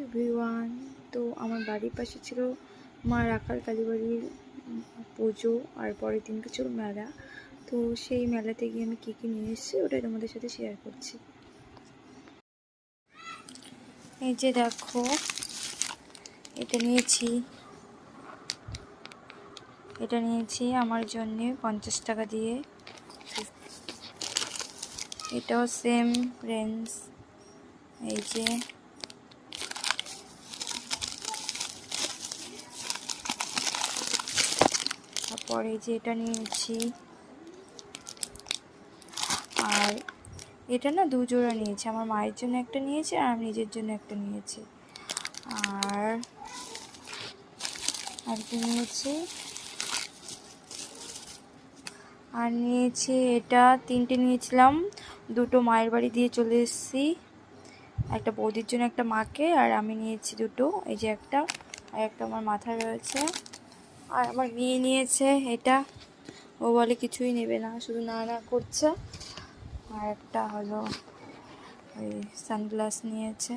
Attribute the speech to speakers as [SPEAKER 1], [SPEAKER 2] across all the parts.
[SPEAKER 1] Everyone, তো আমার বাড়ির পাশে ছিল মা রাখাল কালীবাড়ির পুজো, আর পরের দিনকে ছিল মেলা। তো সেই মেলাতে গিয়ে আমি কী কী নিয়ে এসেছি ওটাই তোমাদের সাথে শেয়ার করছি। এই যে দেখো, এটা নিয়েছি আমার জন্যে 50 টাকা দিয়ে। এটাও সেম রেঞ্জ। এই যে তারপর এই যে এটা নিয়েছি, আর এটা না 2 জোড়া নিয়েছি। আমার মায়ের জন্য একটা নিয়েছি আর আমি নিজের জন্য একটা নিয়েছি। আর কি নিয়েছি, এটা 3টে নিয়েছিলাম। 2টো মায়ের বাড়ি দিয়ে চলে এসেছি, একটা বৌদির জন্য, একটা মাকে, আর আমি নিয়েছি 2টো। এই যে একটা, আর একটা আমার মাথায় রয়েছে। আর আমার মেয়ে নিয়েছে এটা, ও বলে কিছুই নেবে না, শুধু না না করছে। আর একটা হলো ওই সানগ্লাস নিয়েছে।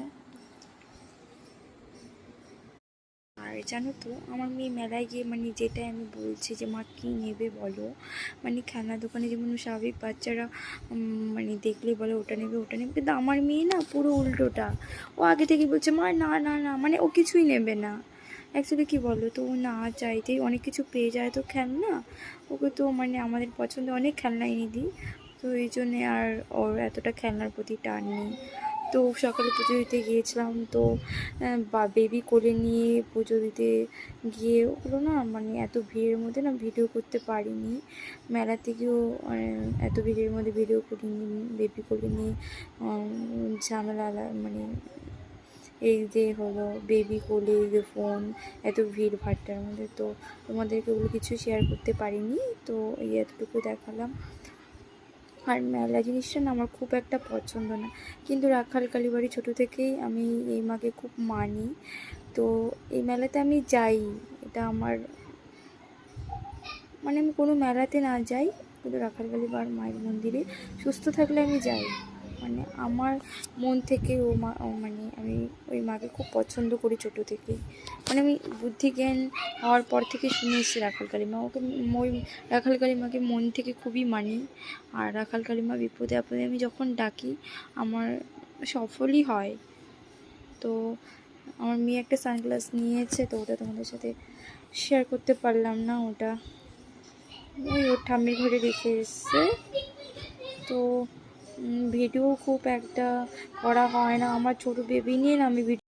[SPEAKER 1] আর জানো তো, আমার মেয়ে মেলায় গিয়ে যেটাই আমি বলছি যে মা কী নেবে বলো, খেলনা দোকানে যেমন স্বাভাবিক বাচ্চারা দেখলে বলে ওটা নেবে ওটা নেবে, কিন্তু আমার মেয়ে না পুরো উল্টোটা। ও আগে থেকে বলছে মা না না না, ও কিছুই নেবে না। অ্যাকচুয়ালি কী বলো তো, ও না চাইতেই অনেক কিছু পেয়ে যায় তো খেলনা। ওকে তো আমাদের পছন্দ অনেক খেলনা এনে দিই, তো এই জন্যে আর ওর এতটা খেলনার প্রতি টান নেই। তো সকালে পুজো দিতে গিয়েছিলাম, তো বেবি কোলে নিয়ে পুজো দিতে গিয়ে ওগুলো না এত ভিড়ের মধ্যে না ভিডিও করতে পারিনি। মেলা থেকেও এত ভিড়ের মধ্যে ভিডিও করিনি। বেবি কোলে নিয়ে ঝামেলা এই যে হলো বেবি কোলে যে ফোন, এত ভিড় ভাট্টার মধ্যে, তো তোমাদেরকে ওগুলো কিছু শেয়ার করতে পারিনি। তো এই এতটুকু দেখালাম। আর মেলা জিনিসটা না আমার খুব একটা পছন্দ না, কিন্তু রাখাল কালীবাড়ি ছোটো থেকেই আমি এই মাকে খুব মানি, তো এই মেলাতে আমি যাই। এটা আমার আমি কোনো মেলাতে না যাই, কিন্তু রাখাল কালীবাড়ি মায়ের মন্দিরে সুস্থ থাকলে আমি যাই। আমার মন থেকে আমি ওই মাকে খুব পছন্দ করি ছোটো থেকেই। আমি বুদ্ধি জ্ঞান হওয়ার পর থেকে শুনে এসেছি রাখাল কালী মা, ওই রাখাল কালী মাকে মন থেকে খুবই মানি। আর রাখাল কালী মা বিপদে আপদে আমি যখন ডাকি আমার সফলই হয়। তো আমার মেয়ে একটা সানগ্লাস নিয়েছে, তো ওটা তোমাদের সাথে শেয়ার করতে পারলাম না। ওটা ওর ঠাম্মির ঘরে রেখে এসছে, তো ভিডিও খুব একটা করা হয় না। আমার ছোটো বেবি নিয়ে না আমি ভিডিও